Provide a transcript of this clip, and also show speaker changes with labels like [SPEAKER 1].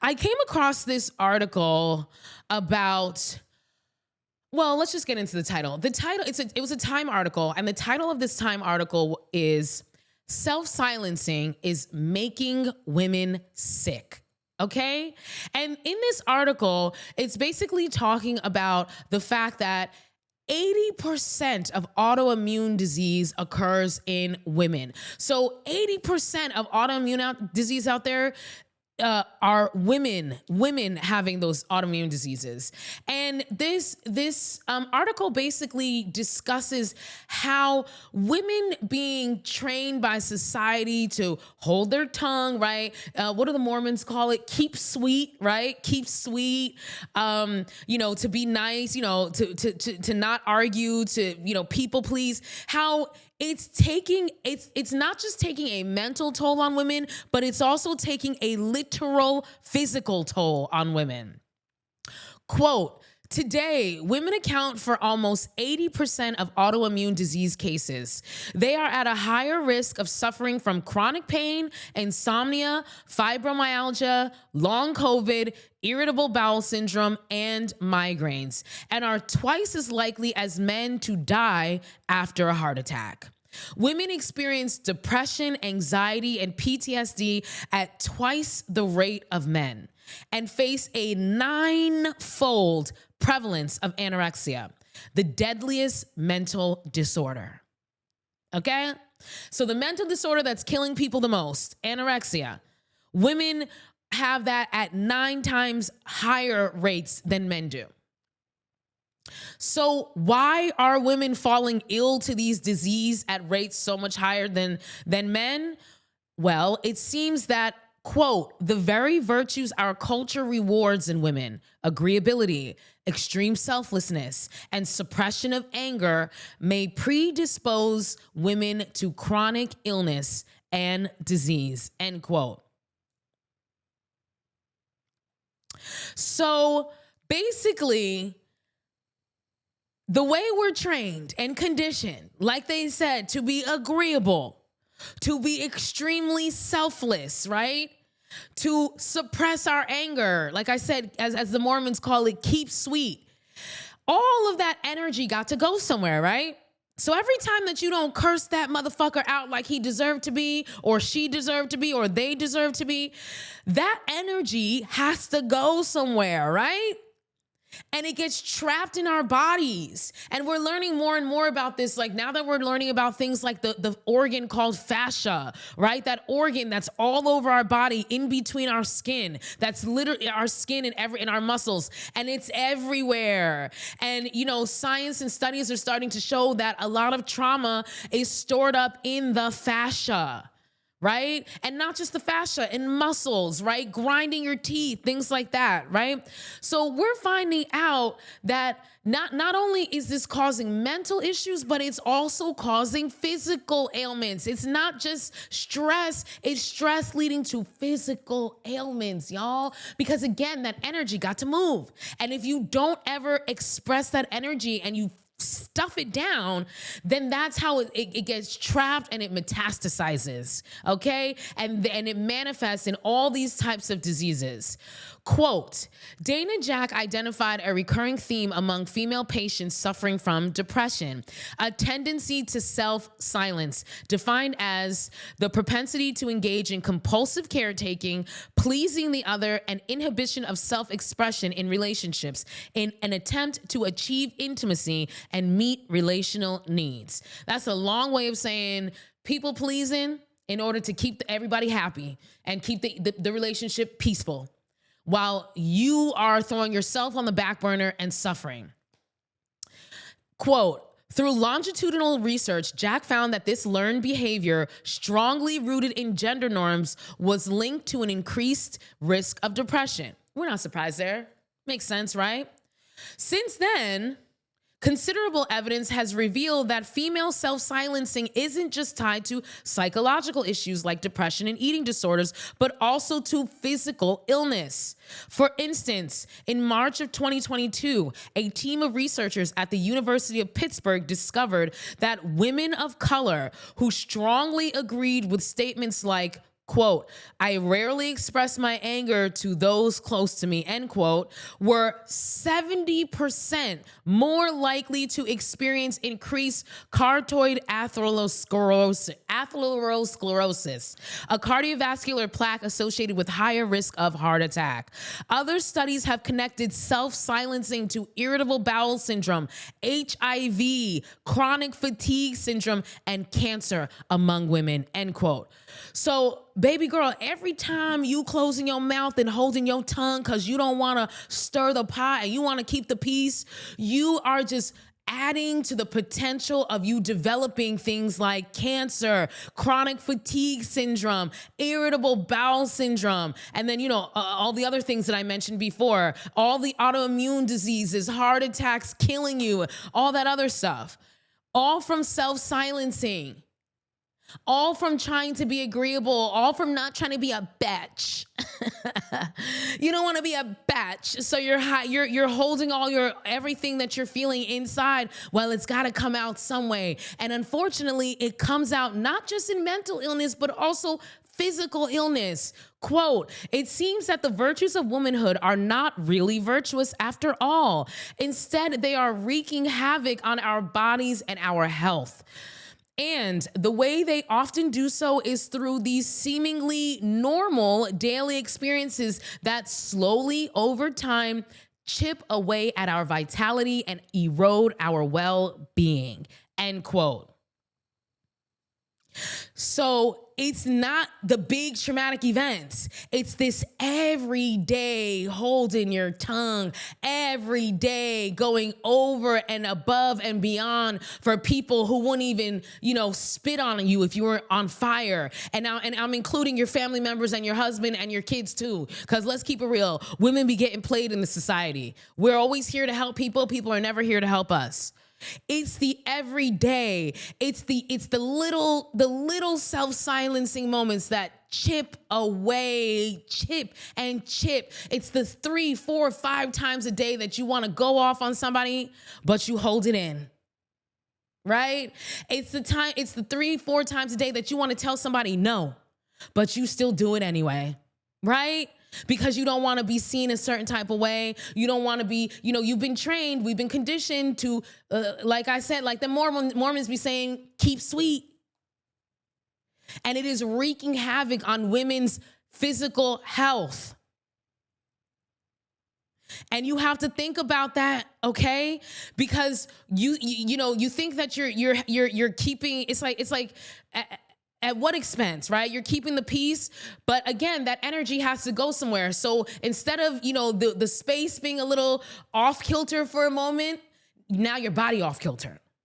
[SPEAKER 1] I came across this article about, well, let's just get into the title. The title, it was a Time article, and the title of this Time article is Self-Silencing is Making Women Sick. Okay? And in this article, it's basically talking about the fact that 80% of autoimmune disease occurs in women. So 80% of autoimmune disease out there are women having those autoimmune diseases. And this article basically discusses how women being trained by society to hold their tongue, right? What do the Mormons call it? Keep sweet, right? Keep sweet, to be nice, to not argue, to, people please, how it's not just taking a mental toll on women, but it's also taking a literal physical toll on women. Quote, today, women account for almost 80% of autoimmune disease cases. They are at a higher risk of suffering from chronic pain, insomnia, fibromyalgia, long COVID, irritable bowel syndrome, and migraines, and are twice as likely as men to die after a heart attack. Women experience depression, anxiety, and PTSD at twice the rate of men and face a 9-fold prevalence of anorexia, the deadliest mental disorder. Okay? So the mental disorder that's killing people the most, anorexia, women have that at 9 times higher rates than men do. So why are women falling ill to these diseases at rates so much higher than men? Well, it seems that, quote, the very virtues our culture rewards in women, agreeability, extreme selflessness, and suppression of anger, may predispose women to chronic illness and disease, end quote. So basically, the way we're trained and conditioned, like they said, to be agreeable, to be extremely selfless, right? To suppress our anger, like I said, as the Mormons call it, keep sweet. All of that energy got to go somewhere, right? So every time that you don't curse that motherfucker out like he deserved to be, or she deserved to be, or they deserve to be, that energy has to go somewhere, right? And it gets trapped in our bodies. And we're learning more and more about this. Like now that we're learning about things like the organ called fascia, right? That organ that's all over our body, in between our skin. That's literally our skin and in our muscles. And it's everywhere. And, science and studies are starting to show that a lot of trauma is stored up in the fascia. Right? And not just the fascia, in muscles, right? Grinding your teeth, things like that, right? So we're finding out that not only is this causing mental issues, but it's also causing physical ailments. It's not just stress, it's stress leading to physical ailments, y'all. Because again, that energy got to move. And if you don't ever express that energy and you stuff it down, then that's how it gets trapped and it metastasizes, okay? And it manifests in all these types of diseases. Quote, Dana Jack identified a recurring theme among female patients suffering from depression, a tendency to self-silence, defined as the propensity to engage in compulsive caretaking, pleasing the other, and inhibition of self-expression in relationships in an attempt to achieve intimacy and meet relational needs. That's a long way of saying people pleasing in order to keep everybody happy and keep the relationship peaceful, while you are throwing yourself on the back burner and suffering. Quote, through longitudinal research, Jack found that this learned behavior, strongly rooted in gender norms, was linked to an increased risk of depression. We're not surprised there. Makes sense, right? Since then, considerable evidence has revealed that female self-silencing isn't just tied to psychological issues like depression and eating disorders, but also to physical illness. For instance, in March of 2022, a team of researchers at the University of Pittsburgh discovered that women of color who strongly agreed with statements like, quote, I rarely express my anger to those close to me, end quote, were 70% more likely to experience increased carotid atherosclerosis, a cardiovascular plaque associated with higher risk of heart attack. Other studies have connected self-silencing to irritable bowel syndrome, HIV, chronic fatigue syndrome, and cancer among women, end quote. So, baby girl, every time you closing your mouth and holding your tongue because you don't want to stir the pot and you want to keep the peace, you are just adding to the potential of you developing things like cancer, chronic fatigue syndrome, irritable bowel syndrome, and then, all the other things that I mentioned before, all the autoimmune diseases, heart attacks killing you, all that other stuff, all from self-silencing. All from trying to be agreeable, all from not trying to be a bitch. You don't want to be a bitch, so you're holding all your everything that you're feeling inside. Well, it's got to come out some way, and unfortunately, it comes out not just in mental illness, but also physical illness. Quote, it seems that the virtues of womanhood are not really virtuous after all. Instead, they are wreaking havoc on our bodies and our health. And the way they often do so is through these seemingly normal daily experiences that slowly over time chip away at our vitality and erode our well-being, end quote. So it's not the big traumatic events. It's this everyday holding your tongue, every day going over and above and beyond for people who wouldn't even, spit on you if you were on fire. And I'm including your family members and your husband and your kids too. Because let's keep it real. Women be getting played in the society. We're always here to help people. People are never here to help us. It's the everyday. It's the little self-silencing moments that chip away, chip and chip. It's the 3, 4, 5 times a day that you want to go off on somebody, but you hold it in. Right? It's the 3, 4 times a day that you want to tell somebody no, but you still do it anyway. Right? Because you don't want to be seen a certain type of way. You don't want to be, you've been trained, we've been conditioned to, like I said, like the Mormons be saying, keep sweet. And it is wreaking havoc on women's physical health. And you have to think about that, okay? Because you think that you're keeping, it's like at what expense, right? You're keeping the peace, but again, that energy has to go somewhere. So instead of, the space being a little off kilter for a moment, now your body off kilter.